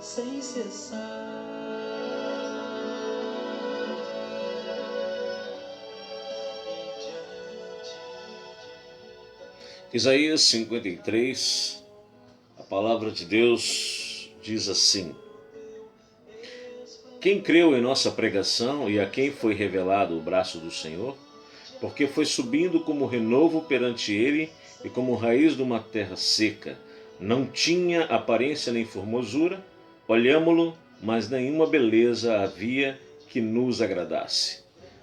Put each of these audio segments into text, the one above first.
sem cessar. Isaías 53, a palavra de Deus diz assim: Quem creu em nossa pregação e a quem foi revelado o braço do Senhor? Porque foi subindo como renovo perante ele e como raiz de uma terra seca. Não tinha aparência nem formosura, olhámo-lo, mas nenhuma beleza havia que nos agradasse.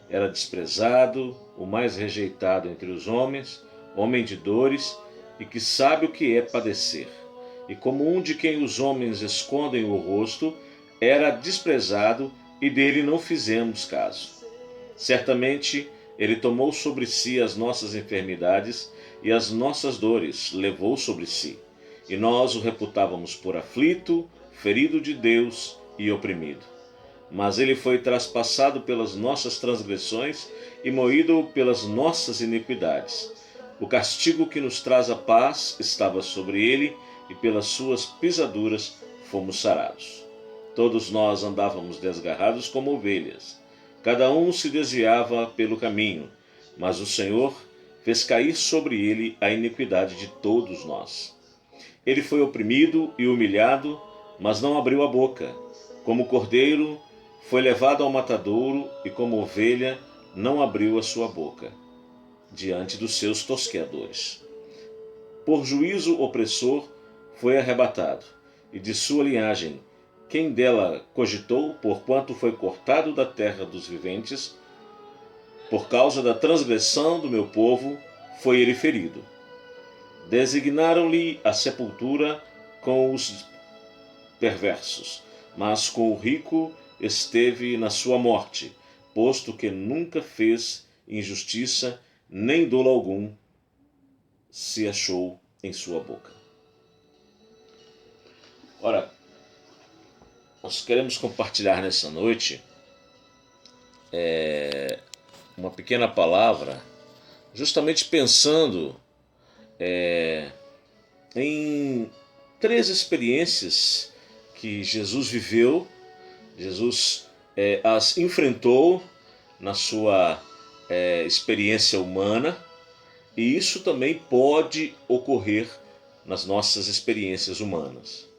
Era desprezado, o mais rejeitado entre os homens, homem de dores e que sabe o que é padecer. E como um de quem os homens escondem o rosto, era desprezado e dele não fizemos caso. Certamente ele tomou sobre si as nossas enfermidades e as nossas dores levou sobre si. E nós o reputávamos por aflito, ferido de Deus e oprimido. Mas ele foi traspassado pelas nossas transgressões e moído pelas nossas iniquidades. O castigo que nos traz a paz estava sobre ele, e pelas suas pisaduras fomos sarados. Todos nós andávamos desgarrados como ovelhas. Cada um se desviava pelo caminho, mas o Senhor fez cair sobre ele a iniquidade de todos nós. Ele foi oprimido e humilhado, mas não abriu a boca. Como cordeiro, foi levado ao matadouro, e como ovelha, não abriu a sua boca diante dos seus tosqueadores. Por juízo opressor foi arrebatado, e de sua linhagem, quem dela cogitou, porquanto foi cortado da terra dos viventes, por causa da transgressão do meu povo, foi ele ferido. Designaram-lhe a sepultura com os perversos, mas com o rico esteve na sua morte, posto que nunca fez injustiça, nem dolo algum se achou em sua boca. Ora, nós queremos compartilhar nessa noite uma pequena palavra, justamente pensando em 3 experiências que Jesus viveu. Jesus as enfrentou na sua experiência humana, e isso também pode ocorrer nas nossas experiências humanas.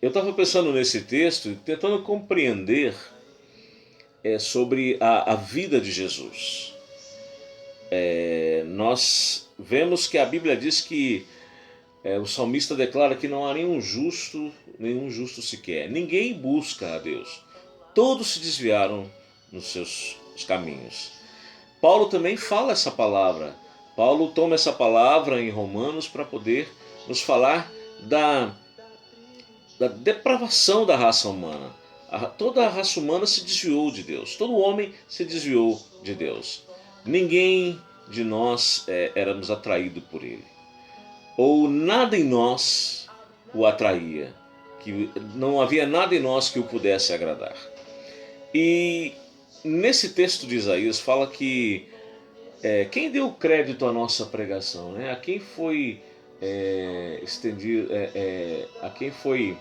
Eu estava pensando nesse texto e tentando compreender sobre a vida de Jesus. Nós vemos que a Bíblia diz que o salmista declara que não há nenhum justo sequer. Ninguém busca a Deus. Todos se desviaram nos seus caminhos. Paulo também fala essa palavra. Paulo toma essa palavra em Romanos para poder nos falar da depravação da raça humana. Toda a raça humana se desviou de Deus. Todo homem se desviou de Deus. Ninguém de nós éramos atraídos por ele. Ou nada em nós o atraía. Que não havia nada em nós que o pudesse agradar. E nesse texto de Isaías fala que quem deu crédito à nossa pregação, né? A quem foi estendido, a quem foi,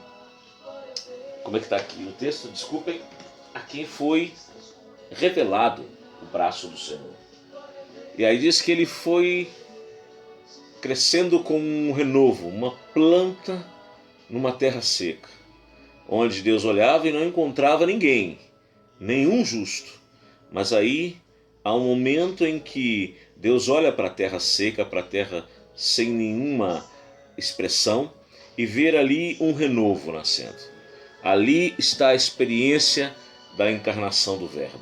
como é que está aqui o texto? Desculpem, a quem foi revelado o braço do Senhor. E aí diz que ele foi crescendo como um renovo, uma planta numa terra seca, onde Deus olhava e não encontrava ninguém, nenhum justo. Mas aí há um momento em que Deus olha para a terra seca, para a terra sem nenhuma expressão, e vê ali um renovo nascendo. Ali está a experiência da encarnação do Verbo.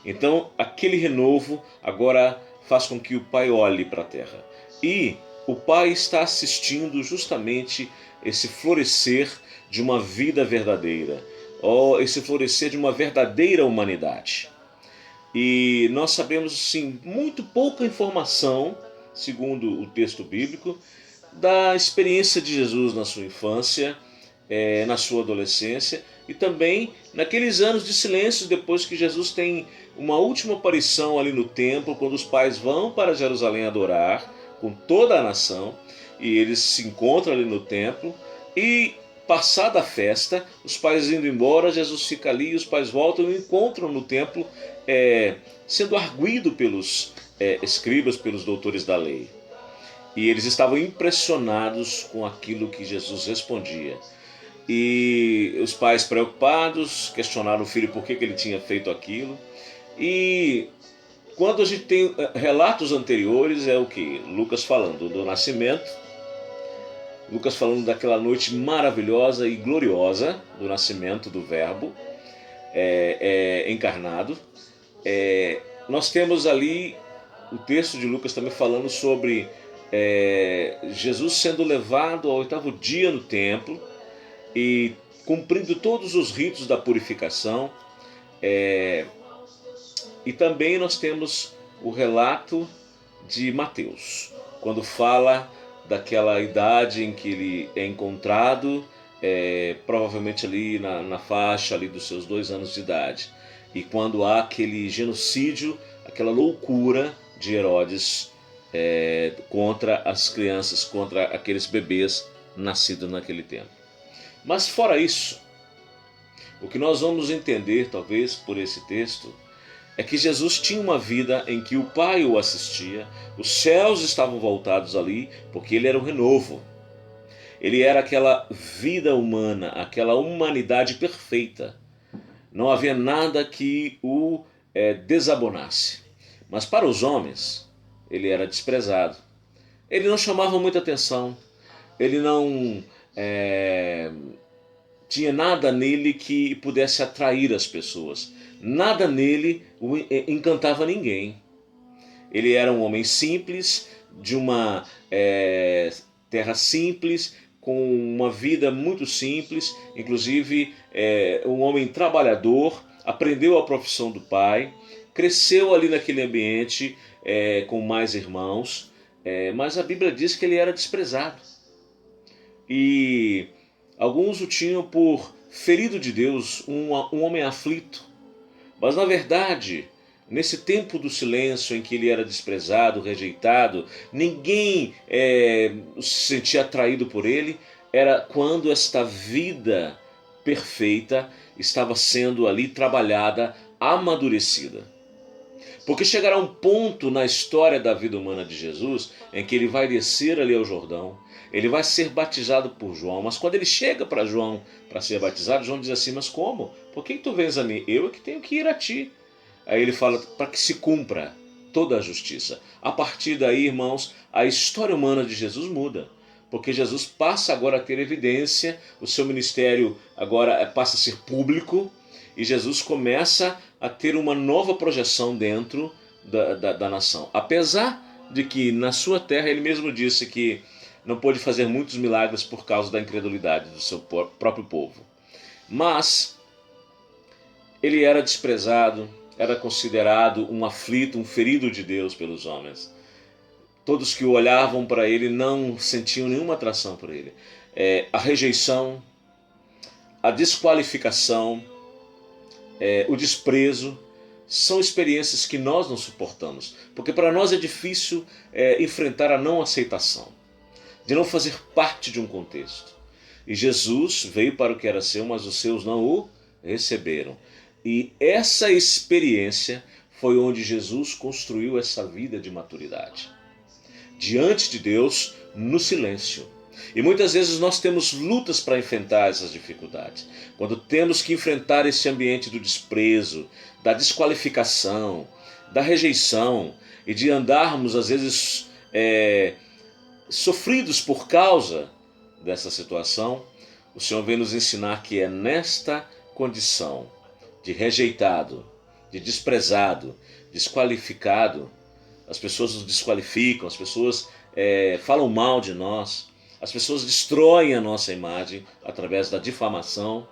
Então aquele renovo agora faz com que o Pai olhe para a terra. E o Pai está assistindo justamente esse florescer de uma vida verdadeira, ou esse florescer de uma verdadeira humanidade. E nós sabemos, sim, muito pouca informação, segundo o texto bíblico, da experiência de Jesus na sua infância, na sua adolescência, e também naqueles anos de silêncio depois que Jesus tem uma última aparição ali no templo, quando os pais vão para Jerusalém adorar com toda a nação, e eles se encontram ali no templo, E passada a festa, os pais indo embora, Jesus fica ali, os pais voltam e encontram no templo sendo arguido pelos escribas, pelos doutores da lei. E eles estavam impressionados com aquilo que Jesus respondia. E os pais preocupados questionaram o filho por que ele tinha feito aquilo. E quando a gente tem relatos anteriores, é o que? Lucas falando do nascimento, Lucas falando daquela noite maravilhosa e gloriosa do nascimento do Verbo encarnado. Nós temos ali o texto de Lucas também falando sobre Jesus sendo levado ao 8º dia no templo e cumprindo todos os ritos da purificação. E também nós temos o relato de Mateus, quando fala daquela idade em que ele é encontrado, provavelmente ali na faixa ali dos seus 2 anos de idade. E quando há aquele genocídio, aquela loucura de Herodes contra as crianças, contra aqueles bebês nascidos naquele tempo. Mas fora isso, o que nós vamos entender, talvez por esse texto, é que Jesus tinha uma vida em que o Pai o assistia, os céus estavam voltados ali, porque ele era o renovo. Ele era aquela vida humana, aquela humanidade perfeita. Não havia nada que o desabonasse. Mas para os homens, ele era desprezado. Ele não chamava muita atenção. Ele não tinha nada nele que pudesse atrair as pessoas. Nada nele encantava ninguém. Ele era um homem simples, de uma terra simples, com uma vida muito simples, inclusive um homem trabalhador, aprendeu a profissão do pai, cresceu ali naquele ambiente com mais irmãos, mas a Bíblia diz que ele era desprezado. E alguns o tinham por ferido de Deus, um homem aflito. Mas na verdade, nesse tempo do silêncio em que ele era desprezado, rejeitado, ninguém se sentia atraído por ele, era quando esta vida perfeita estava sendo ali trabalhada, amadurecida. Porque chegará um ponto na história da vida humana de Jesus em que ele vai descer ali ao Jordão, ele vai ser batizado por João, mas quando ele chega para João para ser batizado, João diz assim, mas como? Por que tu vens a mim? Eu é que tenho que ir a ti. Aí ele fala, para que se cumpra toda a justiça. A partir daí, irmãos, a história humana de Jesus muda. Porque Jesus passa agora a ter evidência, o seu ministério agora passa a ser público, e Jesus começa a ter uma nova projeção dentro da nação. Apesar de que na sua terra ele mesmo disse que não pôde fazer muitos milagres por causa da incredulidade do seu próprio povo. Mas ele era desprezado, era considerado um aflito, um ferido de Deus pelos homens. Todos que olhavam para ele não sentiam nenhuma atração por ele. A rejeição, a desqualificação, o desprezo, são experiências que nós não suportamos. Porque para nós é difícil enfrentar a não aceitação, de não fazer parte de um contexto. E Jesus veio para o que era seu, mas os seus não o receberam. E essa experiência foi onde Jesus construiu essa vida de maturidade. Diante de Deus, no silêncio. E muitas vezes nós temos lutas para enfrentar essas dificuldades. Quando temos que enfrentar esse ambiente do desprezo, da desqualificação, da rejeição e de andarmos às vezes sofridos por causa dessa situação, o Senhor vem nos ensinar que é nesta condição de rejeitado, de desprezado, desqualificado, as pessoas nos desqualificam, as pessoas falam mal de nós, as pessoas destroem a nossa imagem através da difamação.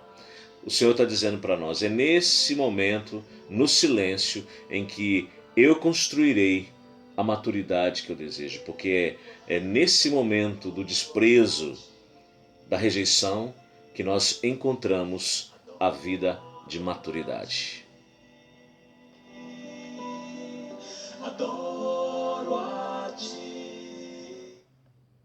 O Senhor está dizendo para nós, é nesse momento, no silêncio, em que eu construirei a maturidade que eu desejo, porque é nesse momento do desprezo, da rejeição, que nós encontramos a vida de maturidade.